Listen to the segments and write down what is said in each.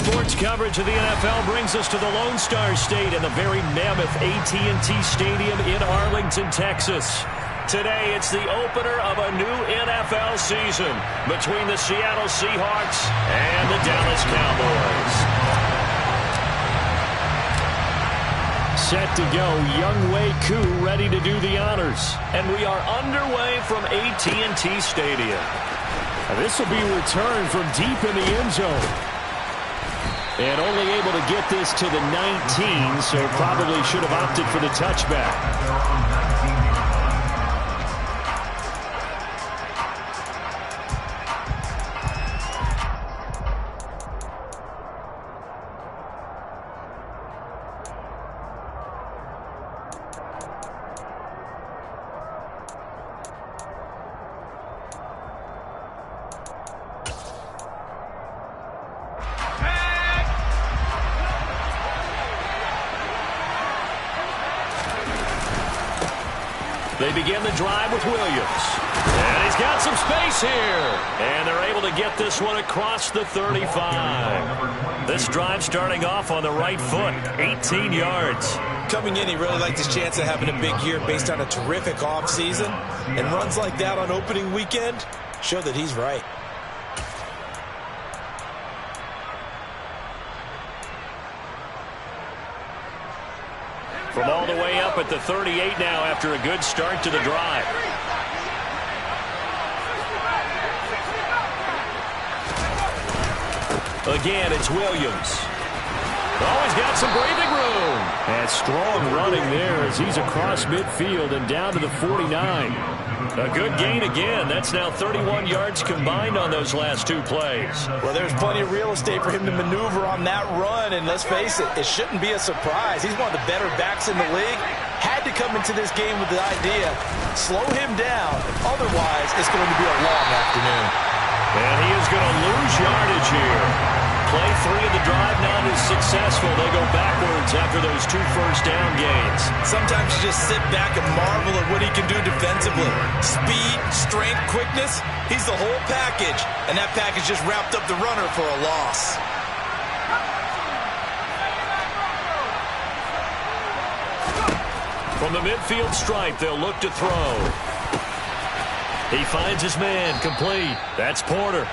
Sports coverage of the NFL brings us to the Lone Star State and the very mammoth AT&T Stadium in Arlington, Texas. Today, it's the opener of a new NFL season between the Seattle Seahawks and the Dallas Cowboys. Set to go, young wk1 ready to do the honors. And we are underway from AT&T Stadium. This will be returned from deep in the end zone. And only able to get this to the 19, so probably should have opted for the touchback. They begin the drive with Williams. And he's got some space here. And they're able to get this one across the 35. This drive starting off on the right foot, 18 yards. Coming in, he really liked his chance of having a big year based on a terrific offseason. And runs like that on opening weekend show that he's right. From all the way up at the 38 now after a good start to the drive. Again, it's Williams. Oh, he's got some breathing room. And strong running there as he's across midfield and down to the 49. A good gain again. That's now 31 yards combined on those last two plays. Well, there's plenty of real estate for him to maneuver on that run, and let's face it, it shouldn't be a surprise. He's one of the better backs in the league. Had to come into this game with the idea, slow him down, otherwise it's going to be a long afternoon. And he is going to lose yardage here. Play 3 of the drive not as successful. They go backwards after those 2 first-down gains. Sometimes you just sit back and marvel at what he can do defensively. Speed, strength, quickness, he's the whole package. And that package just wrapped up the runner for a loss. From the midfield stripe, they'll look to throw. He finds his man, complete. That's Porter.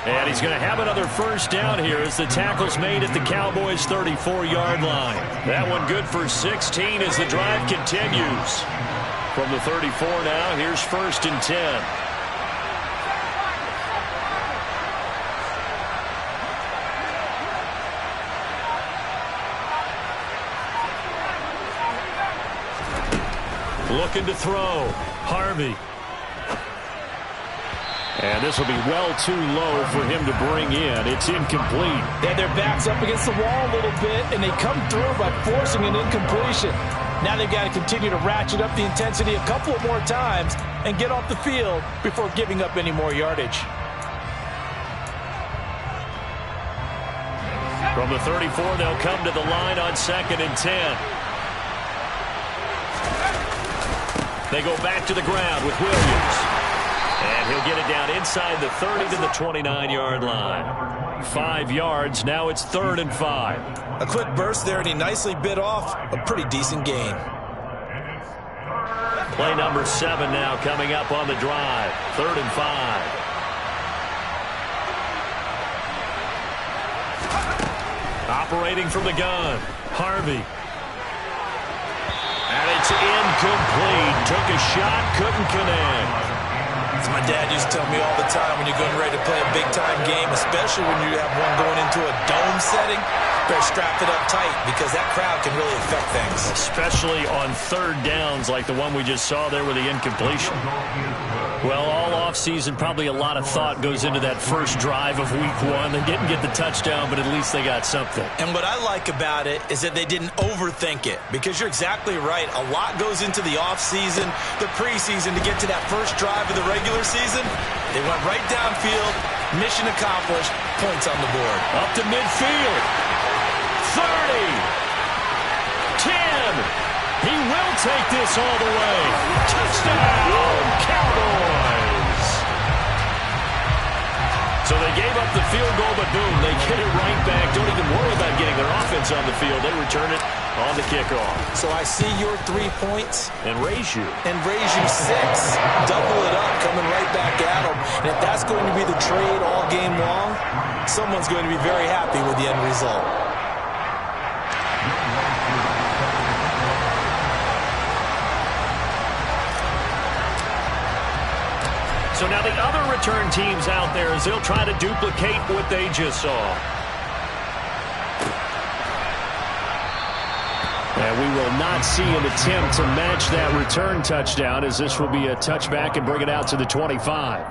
And he's going to have another first down here as the tackle's made at the Cowboys' 34-yard line. That one good for 16 as the drive continues. From the 34 now, here's 1st and 10. Looking to throw. Harvey. And this will be well too low for him to bring in. It's incomplete. They had their backs up against the wall a little bit, and they come through by forcing an incompletion. Now they've got to continue to ratchet up the intensity a couple more times and get off the field before giving up any more yardage. From the 34, they'll come to the line on 2nd and 10. They go back to the ground with Williams. And he'll get it down inside the 30 to the 29-yard line. 5 yards. Now it's 3rd and 5. A quick burst there, and he nicely bit off a pretty decent gain. Play number 7 now coming up on the drive. 3rd and 5. Operating from the gun. Harvey. And it's incomplete. Took a shot, couldn't connect. As my dad used to tell me all the time, when you're getting ready to play a big-time game, especially when you have one going into a dome setting, better strap it up tight because that crowd can really affect things. Especially on 3rd downs like the one we just saw there with the incompletion. Well, all offseason, probably a lot of thought goes into that first drive of week 1. They didn't get the touchdown, but at least they got something. And what I like about it is that they didn't overthink it, because you're exactly right. A lot goes into the offseason, the preseason to get to that first drive of the regular season. They went right downfield, mission accomplished, points on the board. Up to midfield. 30. 10. He will take this all the way. Touchdown, Cowboys. So they gave up the field goal, but boom, they get it right back. Don't even worry about getting their offense on the field. They return it on the kickoff. So I see your 3 points. And raise you. And raise you 6. Double it up, coming right back at them. And if that's going to be the trade all game long, someone's going to be very happy with the end result. So now the other return teams out there as they'll try to duplicate what they just saw. And we will not see an attempt to match that return touchdown, as this will be a touchback and bring it out to the 25.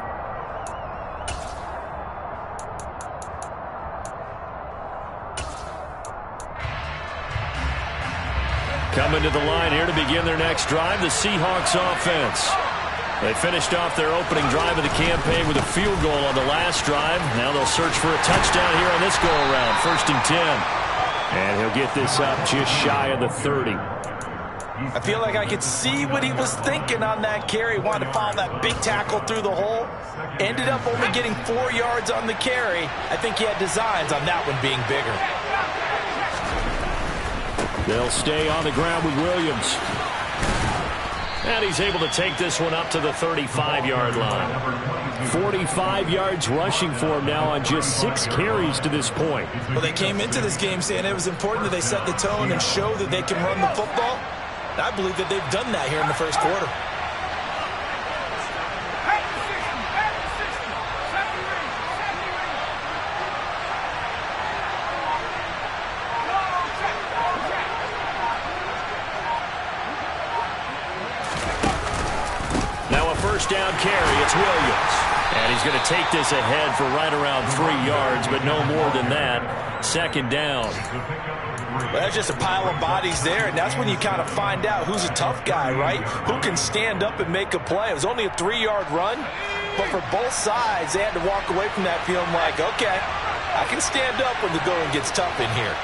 Coming to the line here to begin their next drive, the Seahawks offense. They finished off their opening drive of the campaign with a field goal on the last drive. Now they'll search for a touchdown here on this go-around. 1st and 10. And he'll get this up just shy of the 30. I feel like I could see what he was thinking on that carry. Wanted to follow that big tackle through the hole. Ended up only getting 4 yards on the carry. I think he had designs on that one being bigger. They'll stay on the ground with Williams. And he's able to take this one up to the 35-yard line. 45 yards rushing for him now on just 6 carries to this point. Well, they came into this game saying it was important that they set the tone and show that they can run the football. And I believe that they've done that here in the first quarter. Down carry, it's Williams. And he's going to take this ahead for right around 3 yards, but no more than that. 2nd down. Well, that's just a pile of bodies there, and that's when you kind of find out who's a tough guy, right? Who can stand up and make a play. It was only a 3-yard run, but for both sides, they had to walk away from that feeling like, okay, I can stand up when the going gets tough in here.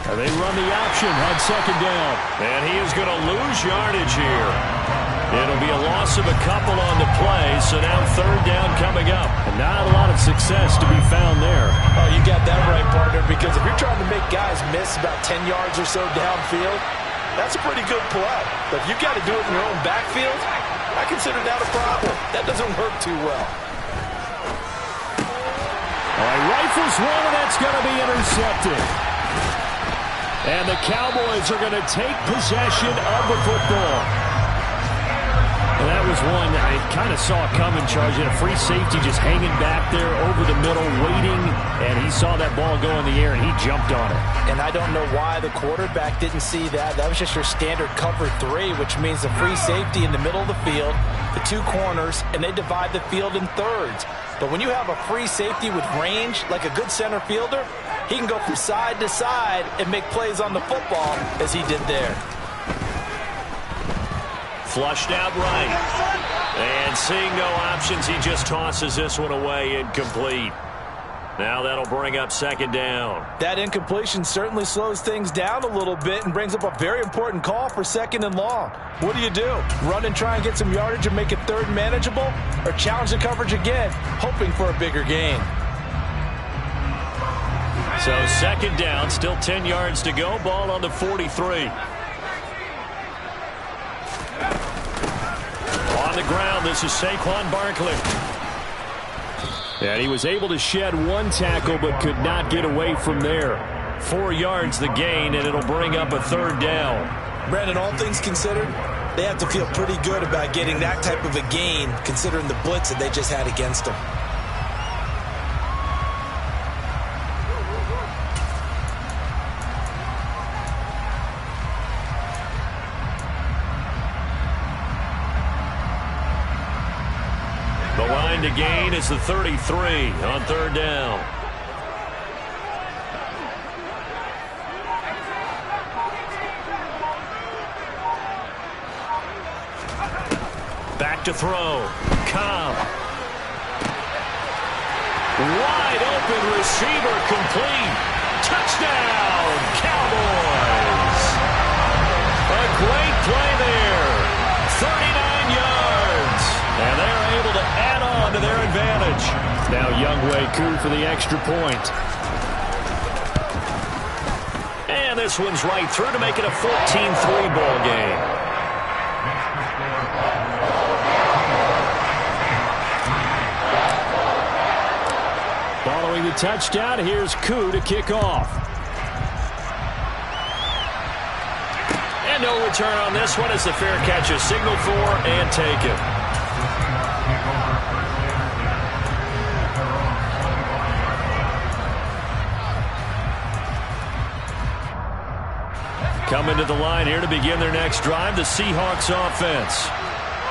And they run the option on 2nd down. And he is going to lose yardage here. It'll be a loss of a couple on the play, so now 3rd down coming up. And not a lot of success to be found there. Oh, you got that right, partner, because if you're trying to make guys miss about 10 yards or so downfield, that's a pretty good play. But if you've got to do it in your own backfield, I consider that a problem. That doesn't work too well. All right, rifles one, and that's going to be intercepted. And the Cowboys are going to take possession of the football. And that was one I kind of saw coming, Charge. Had a free safety just hanging back there over the middle, waiting. And he saw that ball go in the air, and he jumped on it. And I don't know why the quarterback didn't see that. That was just your standard cover 3, which means the free safety in the middle of the field, the 2 corners, and they divide the field in thirds. But when you have a free safety with range, like a good center fielder, he can go from side to side and make plays on the football as he did there. Flushed out right. And seeing no options, he just tosses this one away, incomplete. Now that'll bring up 2nd down. That incompletion certainly slows things down a little bit and brings up a very important call for 2nd and long. What do? Run and try and get some yardage and make it 3rd manageable? Or challenge the coverage again, hoping for a bigger gain? So 2nd down, still 10 yards to go. Ball on the 43. On the ground, this is Saquon Barkley. And he was able to shed 1 tackle, but could not get away from there. 4 yards the gain, and it'll bring up a 3rd down. Brandon, all things considered, they have to feel pretty good about getting that type of a gain, considering the blitz that they just had against them. The line to gain is the 33 on 3rd down. Back to throw. Cobb. Wide open receiver, complete. Touchdown, Cowboys. A great play there. 39 yards. And they're able to add on to their Now wk1 for the extra point. And this one's right through to make it a 14-3 ball game. Following the touchdown, here's Koo to kick off. And no return on this one as the fair catch is signaled for and taken. Coming to the line here to begin their next drive, the Seahawks offense.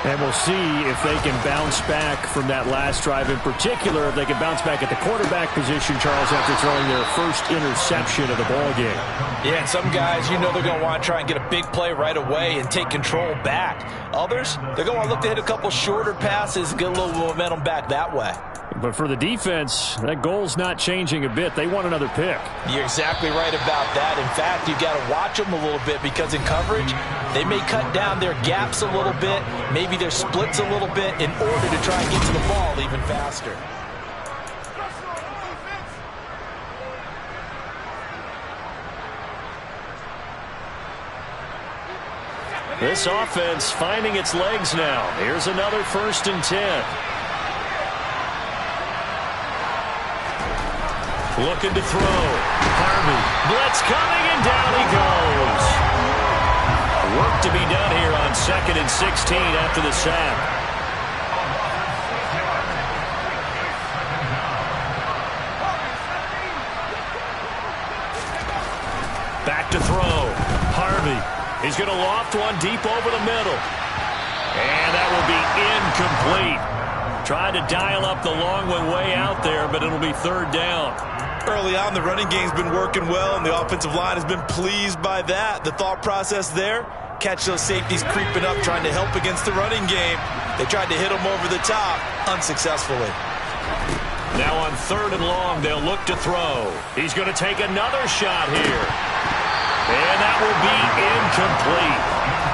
And we'll see if they can bounce back from that last drive in particular, if they can bounce back at the quarterback position, Charles, after throwing their first interception of the ballgame. Yeah, and some guys, you know they're going to want to try and get a big play right away and take control back. Others, they're going to want to look to hit a couple shorter passes and get a little momentum back that way. But for the defense, that goal's not changing a bit. They want another pick. You're exactly right about that. In fact, you've got to watch them a little bit because in coverage, they may cut down their gaps a little bit, maybe their splits a little bit in order to try and get to the ball even faster. This offense finding its legs now. Here's another 1st and 10. Looking to throw. Harvey. Blitz coming, and down he goes. Work to be done here on 2nd and 16 after the sack. Back to throw. Harvey. He's going to loft one deep over the middle. And that will be incomplete. Tried to dial up the long one way out there, but it'll be 3rd down. Early on, the running game's been working well, and the offensive line has been pleased by that. The thought process there, catch those safeties creeping up, trying to help against the running game. They tried to hit them over the top, unsuccessfully. Now on 3rd and long, they'll look to throw. He's going to take another shot here. And that will be incomplete.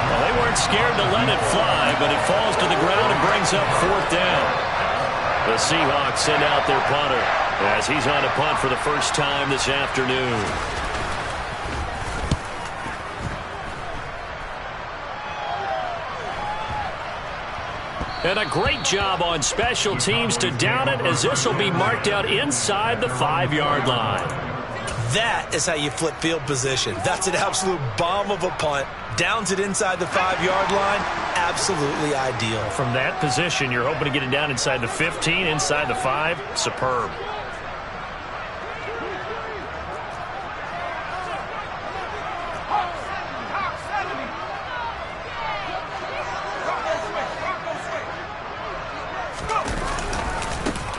Well, they weren't scared to let it fly, but it falls to the ground and brings up 4th down. The Seahawks send out their punter as he's on a punt for the first time this afternoon. And a great job on special teams to down it, as this will be marked out inside the 5-yard line. That is how you flip field position. That's an absolute bomb of a punt. Downs it inside the 5-yard line. Absolutely ideal. From that position, you're hoping to get it down inside the 15, inside the 5. Superb.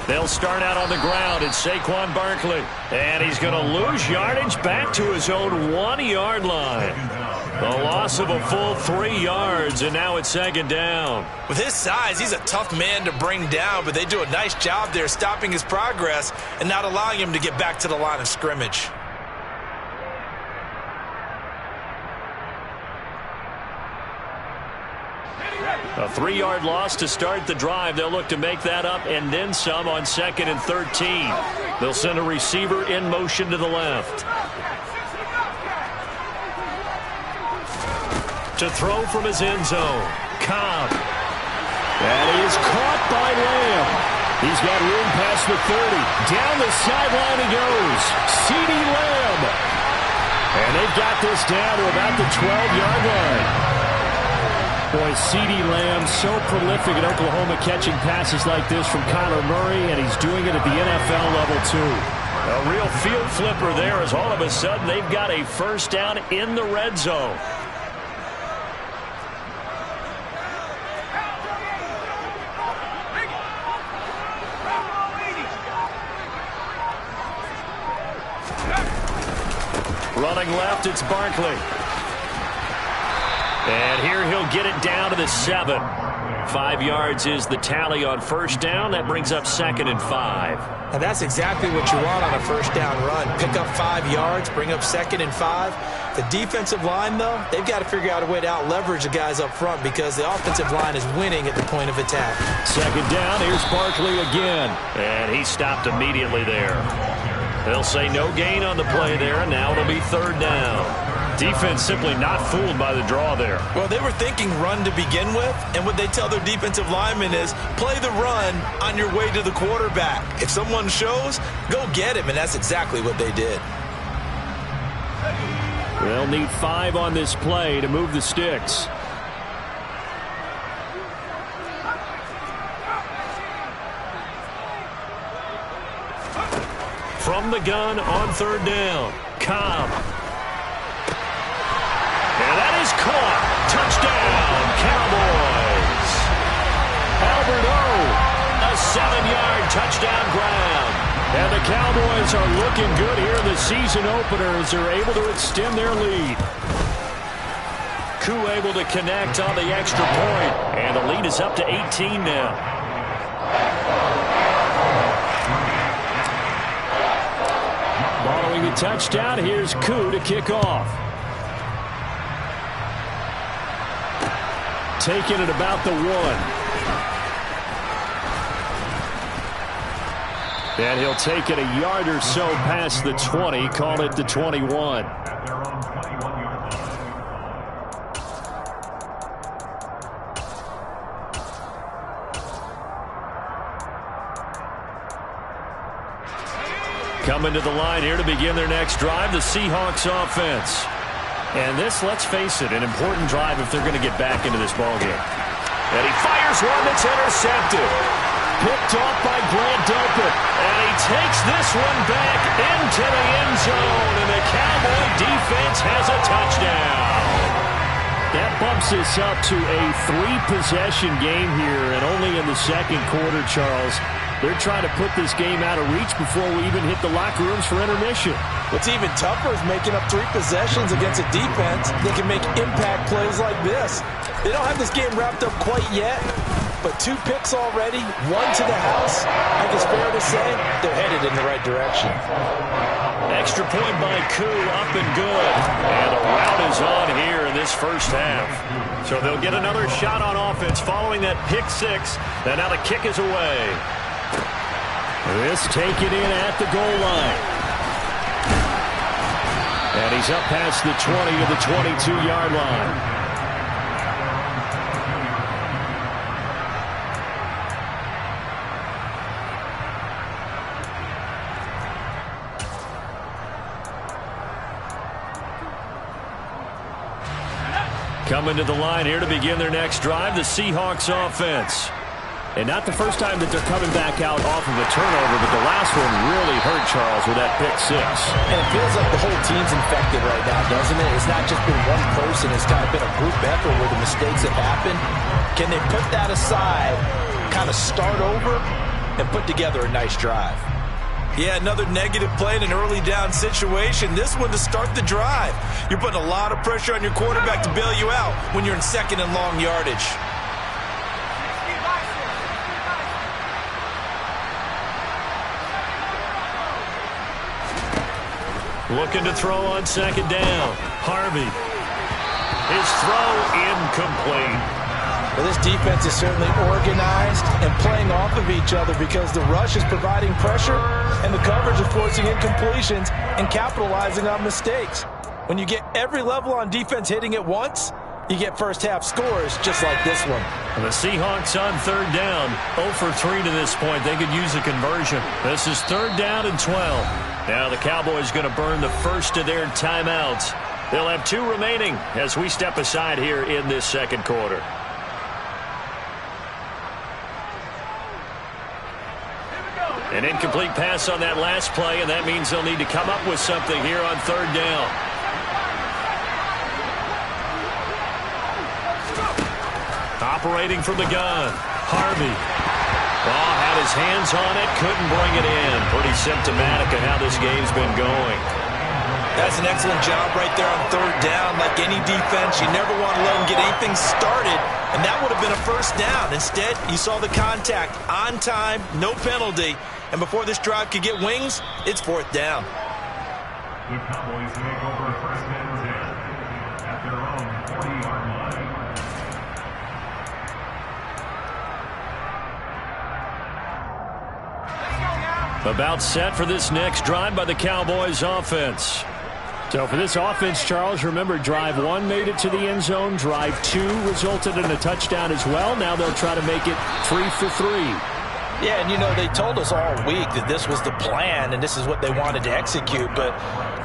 They'll start out on the ground. It's Saquon Barkley. And he's going to lose yardage back to his own 1-yard line. The loss of a full 3 yards, and now it's 2nd down. With his size, he's a tough man to bring down, but they do a nice job there stopping his progress and not allowing him to get back to the line of scrimmage. A 3-yard loss to start the drive. They'll look to make that up and then some on 2nd and 13. They'll send a receiver in motion to the left. To throw from his end zone. Cobb. And he is caught by Lamb. He's got room past the 30. Down the sideline he goes. CeeDee Lamb. And they've got this down to about the 12-yard line. Boy, CeeDee Lamb, so prolific at Oklahoma, catching passes like this from Kyler Murray, and he's doing it at the NFL level, too. A real field flipper there, as all of a sudden they've got a 1st down in the red zone. Running left, it's Barkley. And here he'll get it down to the 7. 5 yards is the tally on 1st down. That brings up 2nd and 5. And that's exactly what you want on a 1st down run. Pick up 5 yards, bring up 2nd and 5. The defensive line, though, they've got to figure out a way to out-leverage the guys up front because the offensive line is winning at the point of attack. Second down, here's Barkley again. And he stopped immediately there. They'll say no gain on the play there, and now it'll be third down. Defense simply not fooled by the draw there. Well, they were thinking run to begin with, and what they tell their defensive linemen is play the run on your way to the quarterback. If someone shows, go get him, and that's exactly what they did. They'll need 5 on this play to move the sticks. From the gun on third down, Cobb. And that is caught. Touchdown, Cowboys. Albert O, a 7-yard touchdown grab. And the Cowboys are looking good here in the season opener as they're able to extend their lead. Koo able to connect on the extra point, and the lead is up to 18 now. Following the touchdown, here's Koo to kick off. Taking it about the 1. And he'll take it a yard or so past the 20, call it the 21. Coming to the line here to begin their next drive, the Seahawks offense. And this, let's face it, an important drive if they're going to get back into this ballgame. And he fires one that's intercepted. Picked off by Grant Delpit. And he takes this one back into the end zone. And the Cowboy defense has a touchdown. That bumps us up to a 3-possession game here. And only in the second quarter, Charles. They're trying to put this game out of reach before we even hit the locker rooms for intermission. What's even tougher is making up 3 possessions against a defense that can make impact plays like this. They don't have this game wrapped up quite yet, but 2 picks already, 1 to the house. I think it's fair to say they're headed in the right direction. Extra point by Koo, up and good. And a rout is on here in this first half. So they'll get another shot on offense following that pick 6. And now the kick is away. This taken in at the goal line. And he's up past the 20 to the 22-yard line. Coming to the line here to begin their next drive, the Seahawks offense. And not the first time that they're coming back out off of a turnover, but the last one really hurt, Charles, with that pick 6. And it feels like the whole team's infected right now, doesn't it? It's not just been one person. It's kind of been a group effort where the mistakes have happened. Can they put that aside, kind of start over, and put together a nice drive? Yeah, another negative play in an early down situation. This one to start the drive. You're putting a lot of pressure on your quarterback to bail you out when you're in second and long yardage. Looking to throw on second down. Harvey. His throw incomplete. Well, this defense is certainly organized and playing off of each other because the rush is providing pressure and the coverage is forcing incompletions and capitalizing on mistakes. When you get every level on defense hitting at once, you get first half scores just like this one. And the Seahawks on third down, 0 for 3 to this point. They could use a conversion. This is third down and 12. Now the Cowboys going to burn the first of their timeouts. They'll have 2 remaining as we step aside here in this second quarter. An incomplete pass on that last play, and that means they'll need to come up with something here on third down. Operating from the gun, Harvey. Oh, had his hands on it, couldn't bring it in. Pretty symptomatic of how this game's been going. That's an excellent job right there on third down. Like any defense, you never want to let them get anything started, and that would have been a first down. Instead, you saw the contact on time, no penalty, and before this drive could get wings, it's fourth down. The Cowboys make over first and 10. About set for this next drive by the Cowboys offense. So for this offense, Charles, remember, drive 1 made it to the end zone. Drive 2 resulted in a touchdown as well. Now they'll try to make it 3 for 3. Yeah, and you know, they told us all week that this was the plan and this is what they wanted to execute, but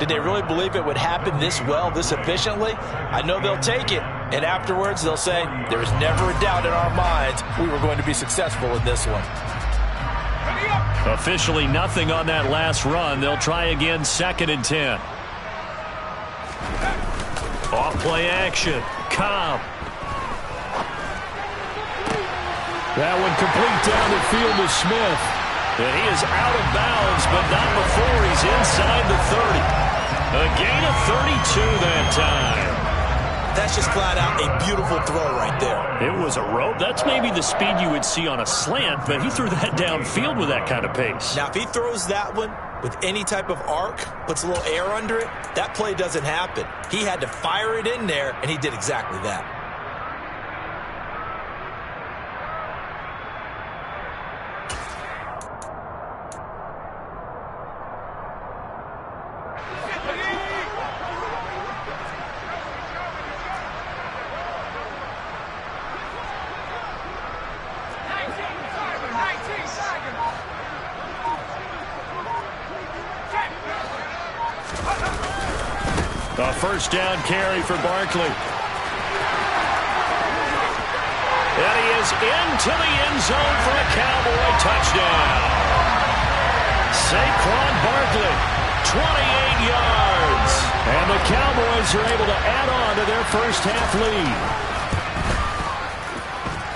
did they really believe it would happen this well, this efficiently? I know they'll take it, and afterwards they'll say, there was never a doubt in our minds we were going to be successful in this one. Officially nothing on that last run. They'll try again, 2nd and 10. Off-play action. Cobb. That one complete down the field to Smith. And he is out of bounds, but not before he's inside the 30. A gain of 32 that time. That's just flat out a beautiful throw right there. It was a rope. That's maybe the speed you would see on a slant, but he threw that downfield with that kind of pace. Now, if he throws that one with any type of arc, puts a little air under it, that play doesn't happen. He had to fire it in there, and he did exactly that. A first down carry for Barkley. And he is into the end zone for a Cowboy touchdown. Saquon Barkley, 28 yards. And the Cowboys are able to add on to their first half lead.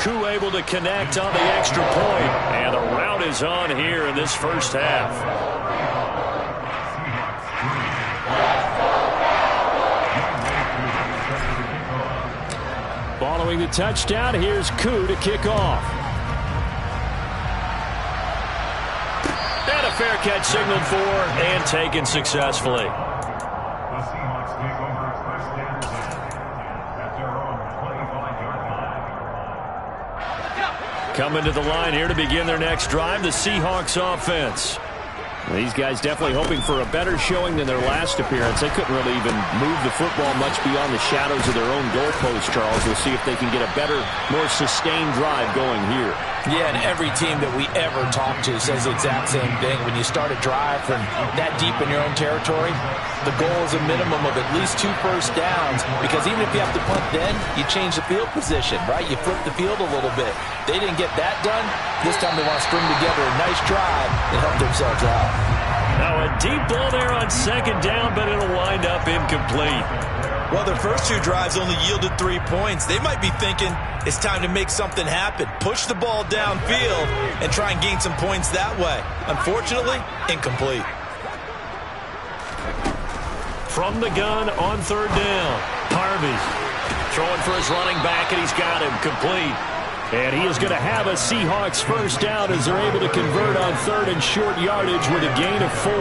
Koo able to connect on the extra point. And the rout is on here in this first half. Following the touchdown, here's Koo to kick off. And a fair catch signaled for and taken successfully. Coming to the line here to begin their next drive, the Seahawks offense. These guys definitely hoping for a better showing than their last appearance. They couldn't really even move the football much beyond the shadows of their own goalpost, Charles. We'll see if they can get a better, more sustained drive going here. Yeah, and every team that we ever talk to says the exact same thing. When you start a drive from that deep in your own territory, the goal is a minimum of at least 2 first downs, because even if you have to punt then, you change the field position, right? You flip the field a little bit. They didn't get that done. This time they want to string together a nice drive and help themselves out. Now a deep ball there on 2nd down, but it'll wind up incomplete. Well, their first 2 drives only yielded 3 points. They might be thinking it's time to make something happen. Push the ball downfield and try and gain some points that way. Unfortunately, incomplete. From the gun on 3rd down, Harvey throwing for his running back, and he's got him complete. And he is going to have a Seahawks first down as they're able to convert on 3rd and short yardage with a gain of 4.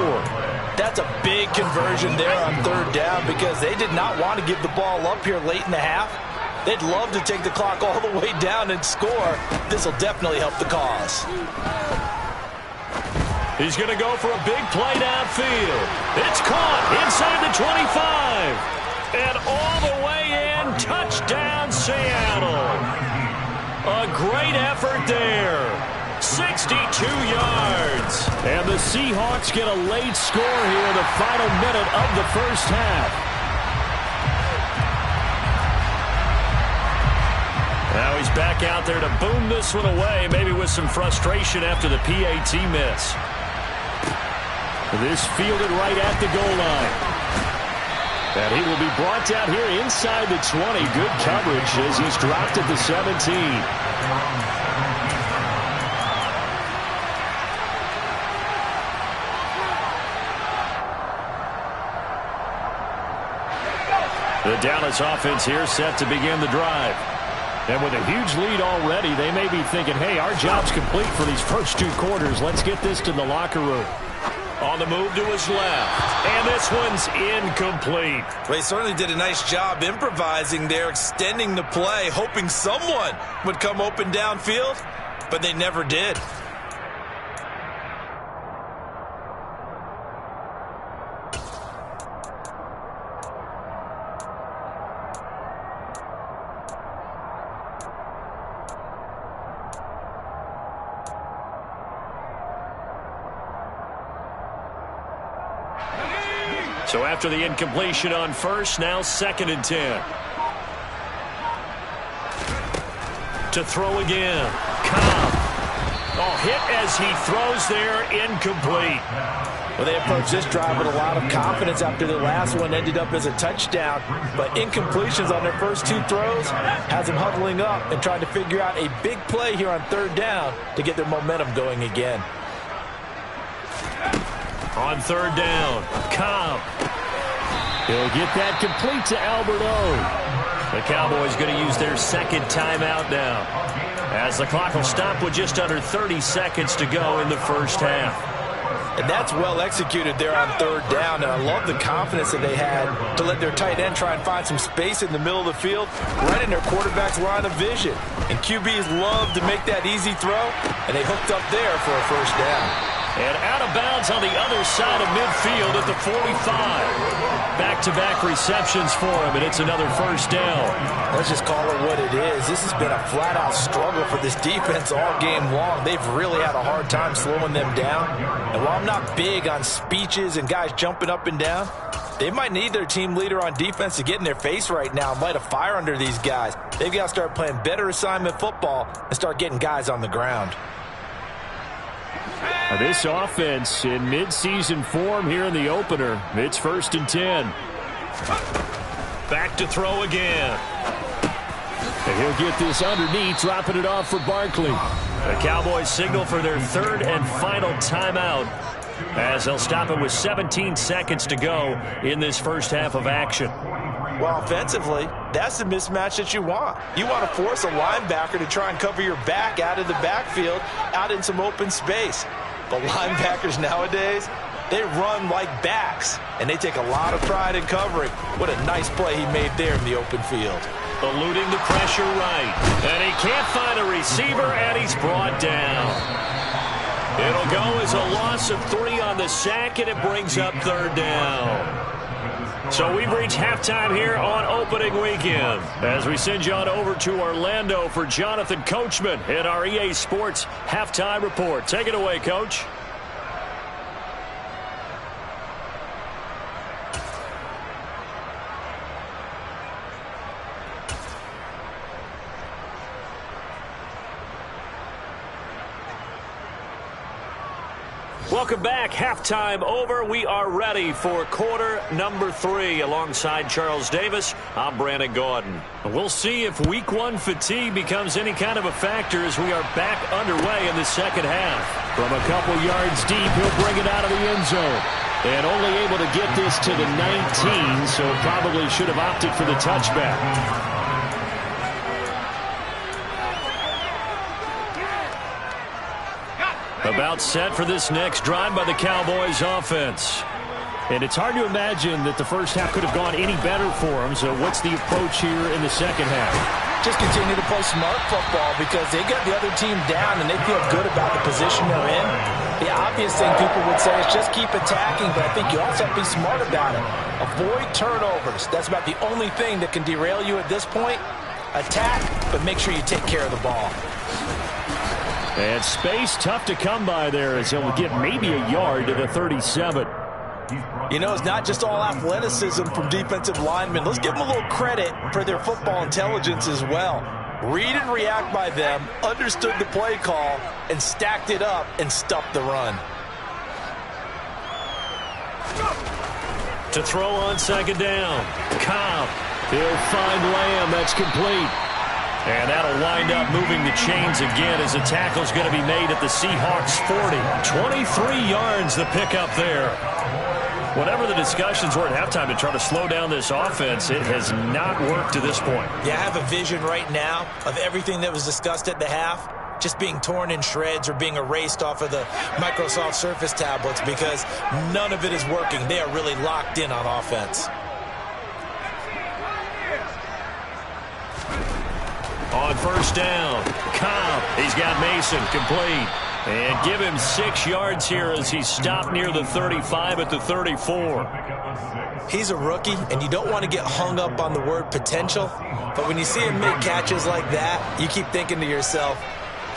That's a big conversion there on 3rd down, because they did not want to give the ball up here late in the half. They'd love to take the clock all the way down and score. This will definitely help the cause. He's going to go for a big play downfield. It's caught inside the 25. And all the way in, touchdown Seattle. A great effort there. 62 yards. And the Seahawks get a late score here in the final minute of the first half. Now he's back out there to boom this one away, maybe with some frustration after the PAT miss. This fielded right at the goal line. And he will be brought down here inside the 20. Good coverage as he's dropped at the 17. The Dallas offense here set to begin the drive. And with a huge lead already, they may be thinking, hey, our job's complete for these first 2 quarters. Let's get this to the locker room. On the move to his left. And this one's incomplete. They certainly did a nice job improvising there, extending the play, hoping someone would come open downfield, but they never did. So after the incompletion on first, now 2nd and 10. To throw again. Cobb. Oh, hit as he throws there, incomplete. Well, they approached this drive with a lot of confidence after the last one ended up as a touchdown. But incompletions on their first 2 throws has them huddling up and trying to figure out a big play here on 3rd down to get their momentum going again. On 3rd down, Cobb. He'll get that complete to Albert O. The Cowboys going to use their 2nd timeout now, as the clock will stop with just under 30 seconds to go in the first half. And that's well executed there on 3rd down. And I love the confidence that they had to let their tight end try and find some space in the middle of the field, right in their quarterback's line of vision. And QBs love to make that easy throw, and they hooked up there for a 1st down. And out of bounds on the other side of midfield at the 45. Back-to-back receptions for him, and it's another 1st down. Let's just call it what it is. This has been a flat-out struggle for this defense all game long. They've really had a hard time slowing them down. And while I'm not big on speeches and guys jumping up and down, they might need their team leader on defense to get in their face right now and light a fire under these guys. They've got to start playing better assignment football and start getting guys on the ground. This offense in mid-season form here in the opener. It's 1st and 10. Back to throw again. And he'll get this underneath, dropping it off for Barkley. The Cowboys signal for their 3rd and final timeout, as they'll stop it with 17 seconds to go in this first half of action. Well, offensively, that's the mismatch that you want. You want to force a linebacker to try and cover your back out of the backfield, out in some open space. But linebackers nowadays, they run like backs, and they take a lot of pride in covering. What a nice play he made there in the open field. Eluding the pressure right. And he can't find a receiver, and he's brought down. It'll go as a loss of 3 on the sack, and it brings up 3rd down. So we've reached halftime here on opening weekend, as we send you on over to Orlando for Jonathan Coachman in our EA Sports Halftime Report. Take it away, Coach. Welcome back. Halftime over. We are ready for quarter number 3. Alongside Charles Davis, I'm Brandon Gaudin. We'll see if week 1 fatigue becomes any kind of a factor as we are back underway in the 2nd half. From a couple yards deep, he'll bring it out of the end zone. And only able to get this to the 19, so probably should have opted for the touchback. About set for this next drive by the Cowboys offense. And it's hard to imagine that the first half could have gone any better for them. So what's the approach here in the 2nd half? Just continue to play smart football because they got the other team down and they feel good about the position they're in. The obvious thing people would say is just keep attacking, but I think you also have to be smart about it. Avoid turnovers. That's about the only thing that can derail you at this point. Attack, but make sure you take care of the ball. And space tough to come by there as he'll get maybe a yard to the 37. You know, it's not just all athleticism from defensive linemen. Let's give them a little credit for their football intelligence as well. Read and react by them, understood the play call, and stacked it up and stuffed the run. To throw on 2nd down. Cobb. He'll find Lamb. That's complete. And that'll wind up moving the chains again as the tackle's going to be made at the Seahawks 40. 23 yards the pickup there. Whatever the discussions were at halftime to try to slow down this offense, it has not worked to this point. Yeah, I have a vision right now of everything that was discussed at the half just being torn in shreds or being erased off of the Microsoft Surface tablets because none of it is working. They are really locked in on offense. On 1st down, Cobb. He's got Mason complete. And give him 6 yards here as he's stopped near the 35 at the 34. He's a rookie, and you don't want to get hung up on the word potential. But when you see him make catches like that, you keep thinking to yourself,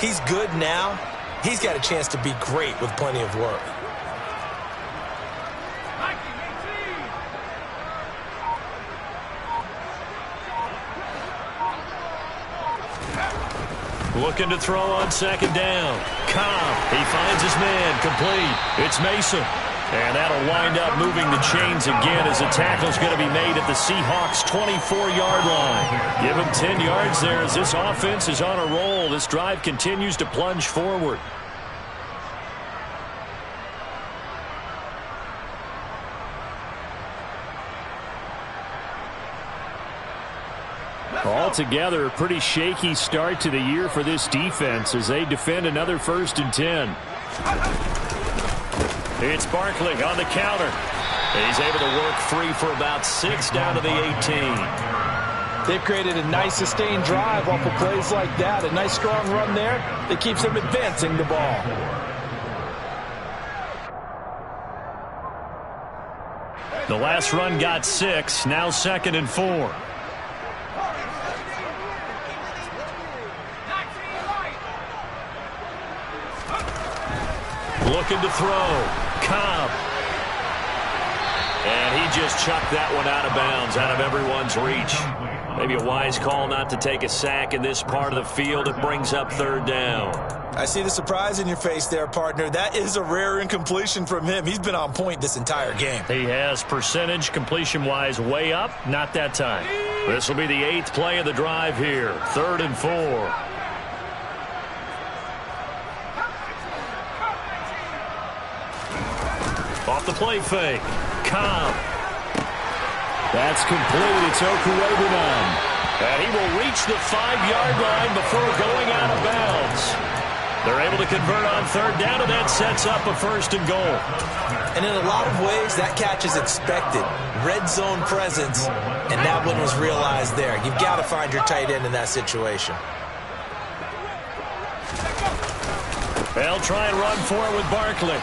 he's good now. He's got a chance to be great with plenty of work. Looking to throw on second down. Cobb, he finds his man, complete. It's Mason. And that'll wind up moving the chains again as the tackle's going to be made at the Seahawks' 24-yard line. Give him 10 yards there as this offense is on a roll. This drive continues to plunge forward. Altogether, a pretty shaky start to the year for this defense as they defend another 1st and 10. It's Barkley on the counter. He's able to work free for about 6 down to the 18. They've created a nice sustained drive off of plays like that. A nice strong run there that keeps them advancing the ball. The last run got 6. Now 2nd and 4. Looking to throw. Cobb. And he just chucked that one out of bounds, out of everyone's reach. Maybe a wise call not to take a sack in this part of the field. It brings up 3rd down. I see the surprise in your face there, partner. That is a rare incompletion from him. He's been on point this entire game. He has percentage completion-wise way up. Not that time. This will be the 8th play of the drive here. 3rd and 4. Off the play fake. Cobb. That's complete. It's Okuebunan. And he will reach the 5-yard line before going out of bounds. They're able to convert on 3rd down, and that sets up a 1st and goal. And in a lot of ways, that catch is expected. Red zone presence, and that one was realized there. You've got to find your tight end in that situation. They'll try and run for it with Barkley.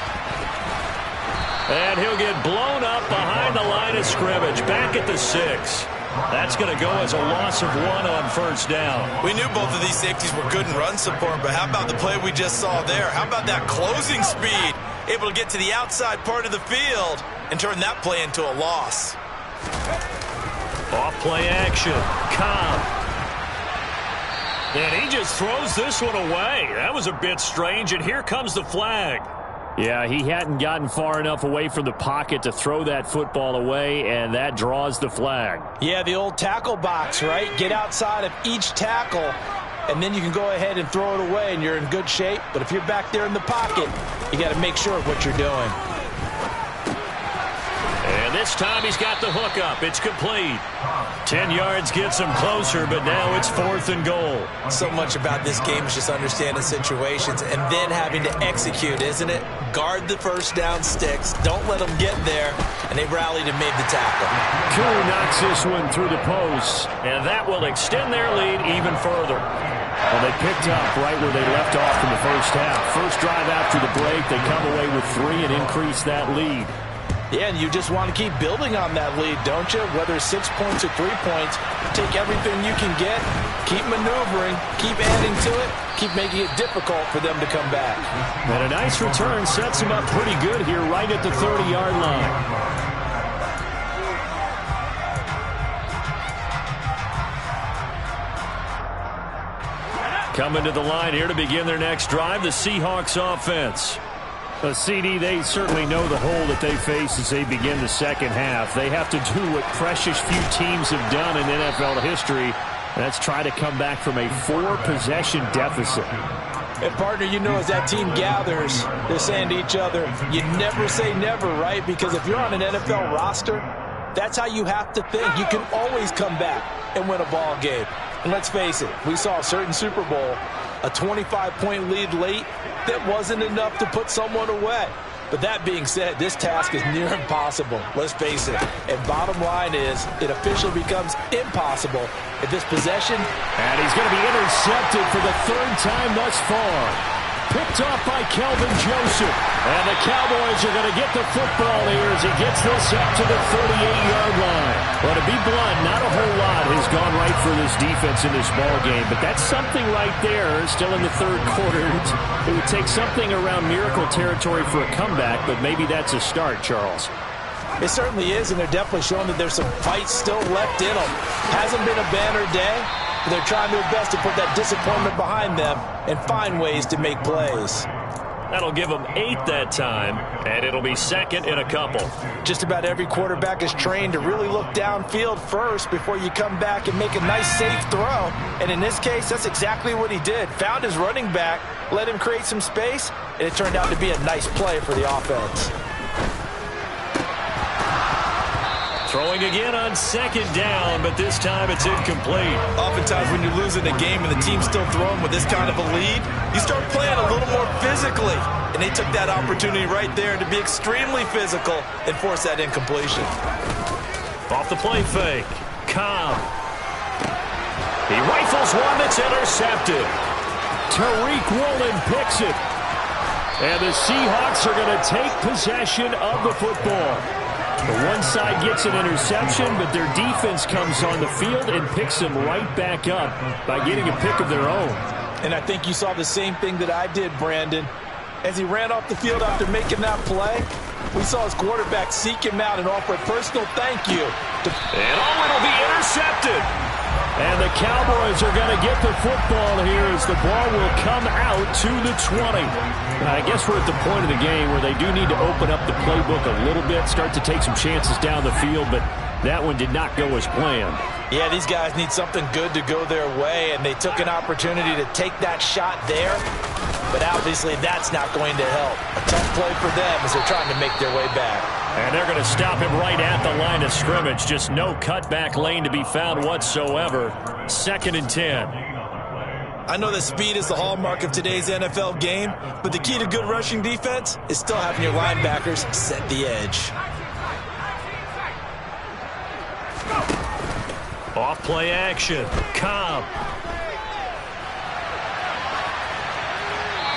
And he'll get blown up behind the line of scrimmage, back at the 6. That's going to go as a loss of 1 on 1st down. We knew both of these safeties were good in run support, but how about the play we just saw there? How about that closing speed? Able to get to the outside part of the field and turn that play into a loss. Off play action. Cobb. And he just throws this one away. That was a bit strange, and here comes the flag. Yeah, he hadn't gotten far enough away from the pocket to throw that football away, and that draws the flag. Yeah, the old tackle box, right? Get outside of each tackle, and then you can go ahead and throw it away, and you're in good shape. But if you're back there in the pocket, you got to make sure of what you're doing. And this time he's got the hook up. It's complete. 10 yards gets him closer, but now it's 4th and goal. So much about this game is just understanding situations and then having to execute, isn't it? Guard the 1st down sticks. Don't let them get there. And they rallied and made the tackle. Koo knocks this one through the post, and that will extend their lead even further. Well, they picked up right where they left off in the 1st half. First drive after the break, they come away with 3 and increase that lead. Yeah, and you just want to keep building on that lead, don't you? Whether it's 6 points or 3 points, take everything you can get, keep maneuvering, keep adding to it, keep making it difficult for them to come back. And a nice return sets them up pretty good here right at the 30-yard line. Coming to the line here to begin their next drive, the Seahawks offense. CD, they certainly know the hole that they face as they begin the 2nd half. They have to do what precious few teams have done in NFL history. That's try to come back from a 4-possession deficit. And, partner, you know as that team gathers, they're saying to each other, you never say never, right? Because if you're on an NFL roster, that's how you have to think. You can always come back and win a ball game. And let's face it, we saw a certain Super Bowl, a 25-point lead late, that wasn't enough to put someone away. But that being said, this task is near impossible. Let's face it. And bottom line is, it officially becomes impossible at this possession. And he's going to be intercepted for the 3rd time thus far. Picked off by Kelvin Joseph. And the Cowboys are going to get the football here as he gets this up to the 38-yard line. Well, to be blunt, not a whole lot has gone right for this defense in this ball game, but that's something right there. Still in the 3rd quarter. It would take something around miracle territory for a comeback, but maybe that's a start, Charles. It certainly is, and they're definitely showing that there's some fight still left in them. Hasn't been a banner day, but they're trying their best to put that disappointment behind them and find ways to make plays. That'll give them 8 that time, and it'll be second in a couple. Just about every quarterback is trained to really look downfield first before you come back and make a nice, safe throw. And in this case, that's exactly what he did. Found his running back, let him create some space, and it turned out to be a nice play for the offense. Throwing again on second down, but this time it's incomplete. Oftentimes when you're losing a game and the team's still throwing with this kind of a lead, you start playing a little more physically. And they took that opportunity right there to be extremely physical and force that incompletion. Off the play fake. Cobb. He rifles one that's intercepted. Tariq Woolen picks it. And the Seahawks are going to take possession of the football. The one side gets an interception, but their defense comes on the field and picks them right back up by getting a pick of their own. And I think you saw the same thing that I did, Brandon. As he ran off the field after making that play, we saw his quarterback seek him out and offer a personal thank you. It'll be intercepted. And the Cowboys are going to get the football here as the ball will come out to the 20. I guess we're at the point of the game where they do need to open up the playbook a little bit, start to take some chances down the field, but that one did not go as planned. Yeah, these guys need something good to go their way, and they took an opportunity to take that shot there, but obviously that's not going to help. A tough play for them as they're trying to make their way back. And they're going to stop him right at the line of scrimmage. Just no cutback lane to be found whatsoever. 2nd and 10. I know that speed is the hallmark of today's NFL game, but the key to good rushing defense is still having your linebackers set the edge. Off play action. Cobb.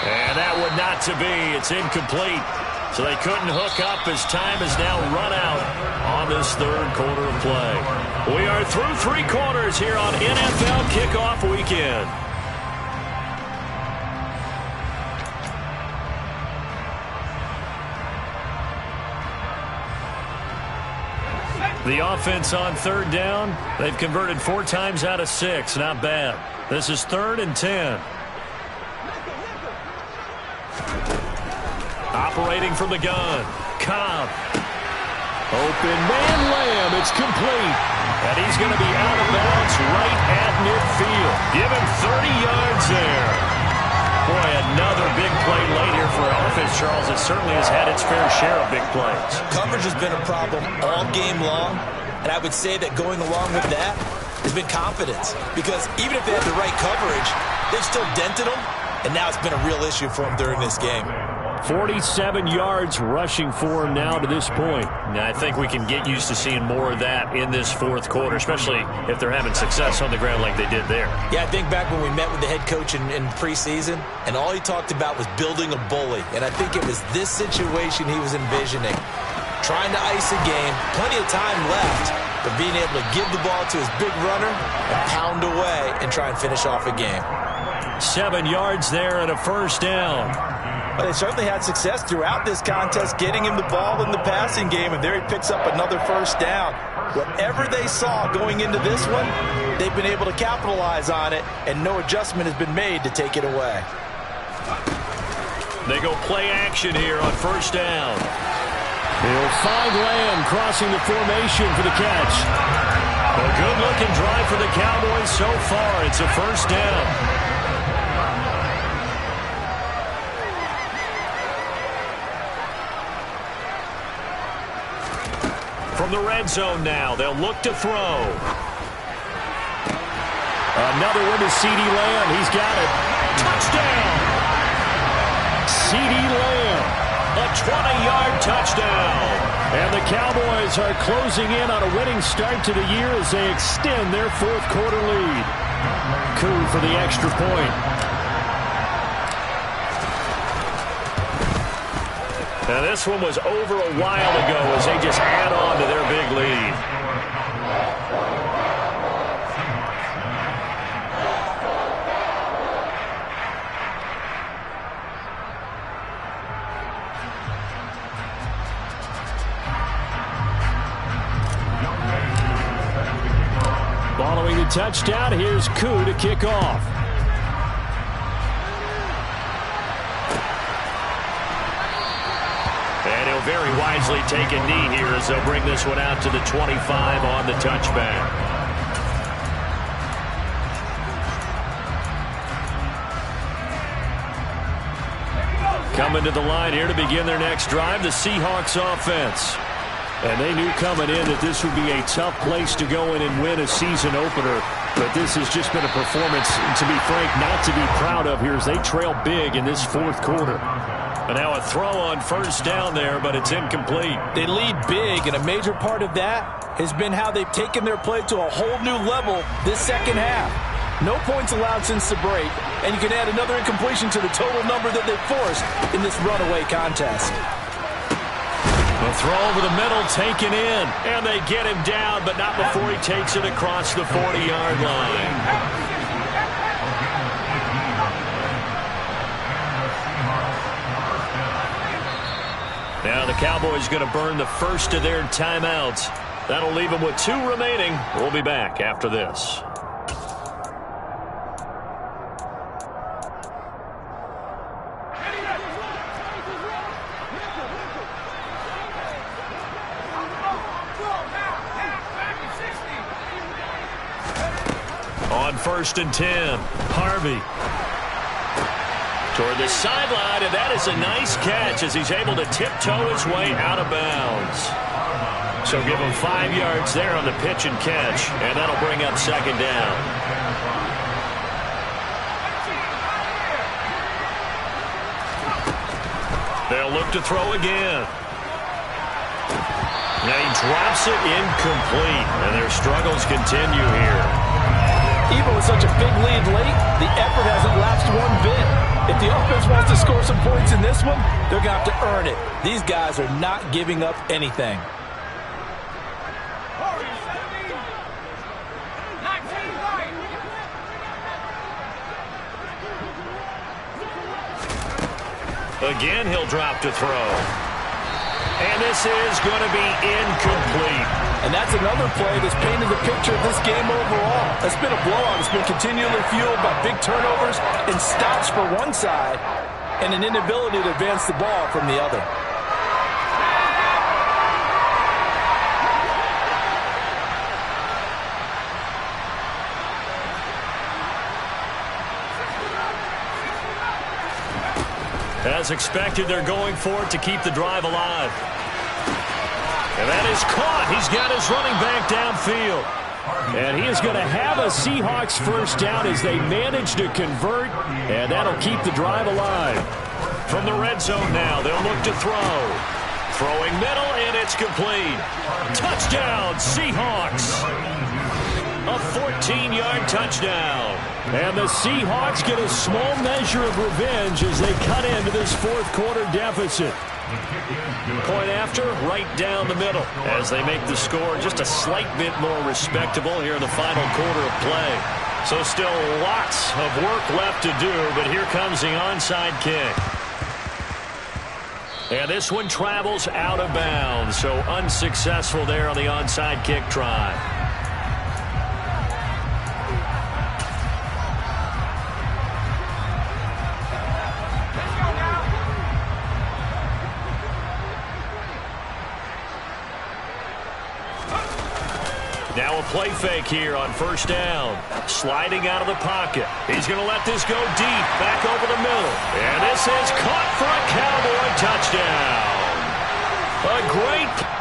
And that would not to be. It's incomplete. So they couldn't hook up as time has now run out on this 3rd quarter of play. We are through 3 quarters here on NFL Kickoff Weekend. The offense on 3rd down, they've converted 4 times out of 6. Not bad. This is 3rd and 10. Operating from the gun. Cobb. Open man Lamb. It's complete. And he's going to be out of bounds right at midfield. Give him 30 yards there. Boy, another big play late here for offense, Charles. It certainly has had its fair share of big plays. Coverage has been a problem all game long, and I would say that going along with that has been confidence. Because even if they had the right coverage, they've still dented them, and now it's been a real issue for them during this game. 47 yards rushing for him now to this point. Now, I think we can get used to seeing more of that in this 4th quarter, especially if they're having success on the ground like they did there. Yeah, I think back when we met with the head coach in preseason, and all he talked about was building a bully. And I think it was this situation he was envisioning. Trying to ice a game, plenty of time left, but being able to give the ball to his big runner and pound away and try and finish off a game. 7 yards there and a 1st down. But they certainly had success throughout this contest getting him the ball in the passing game, and there he picks up another 1st down. Whatever they saw going into this one, they've been able to capitalize on it, and no adjustment has been made to take it away. They go play action here on 1st down. He'll find Lamb crossing the formation for the catch. A good-looking drive for the Cowboys so far. It's a 1st down. From the red zone now, they'll look to throw. Another one to C.D. Lamb. He's got it. Touchdown! C.D. Lamb, a 20-yard touchdown. And the Cowboys are closing in on a winning start to the year as they extend their 4th quarter lead. Coup for the extra point. Now, this one was over a while ago as they just add on to their big lead. Throwing the touchdown, here's Koo to kick off. And he'll very wisely take a knee here as they'll bring this one out to the 25 on the touchback. Coming to the line here to begin their next drive, the Seahawks offense. And they knew coming in that this would be a tough place to go in and win a season opener. But this has just been a performance, to be frank, not to be proud of here as they trail big in this fourth quarter. And now a throw on first down there, but it's incomplete. They lead big, and a major part of that has been how they've taken their play to a whole new level this second half. No points allowed since the break, and you can add another incompletion to the total number that they've forced in this runaway contest. The throw over the middle taken in, and they get him down, but not before he takes it across the 40-yard line. Now the Cowboys going to burn the first of their timeouts. That'll leave them with 2 remaining. We'll be back after this. On 1st and 10, Harvey. Toward the sideline, and that is a nice catch as he's able to tiptoe his way out of bounds. So give him 5 yards there on the pitch and catch, and that'll bring up second down. They'll look to throw again. Now he drops it incomplete, and their struggles continue here. Even with such a big lead late, the effort hasn't lapsed one bit. If the offense wants to score some points in this one, they're going to have to earn it. These guys are not giving up anything. Again, he'll drop to throw. And this is going to be incomplete. And that's another play that's painted the picture of this game overall. It's been a blowout. It's been continually fueled by big turnovers and stops for one side and an inability to advance the ball from the other. As expected, they're going for it to keep the drive alive. And that is caught. He's got his running back downfield. And he is going to have a Seahawks first down as they manage to convert, and that'll keep the drive alive. From the red zone now, they'll look to throw. Throwing middle, and it's complete. Touchdown, Seahawks. A 14-yard touchdown. And the Seahawks get a small measure of revenge as they cut into this fourth quarter deficit. Point after, right down the middle as they make the score just a slight bit more respectable here in the final quarter of play. So still lots of work left to do, but here comes the onside kick. And this one travels out of bounds, so unsuccessful there on the onside kick try. Now a play fake here on first down. Sliding out of the pocket. He's going to let this go deep, back over the middle. And this is caught for a Cowboy touchdown. A great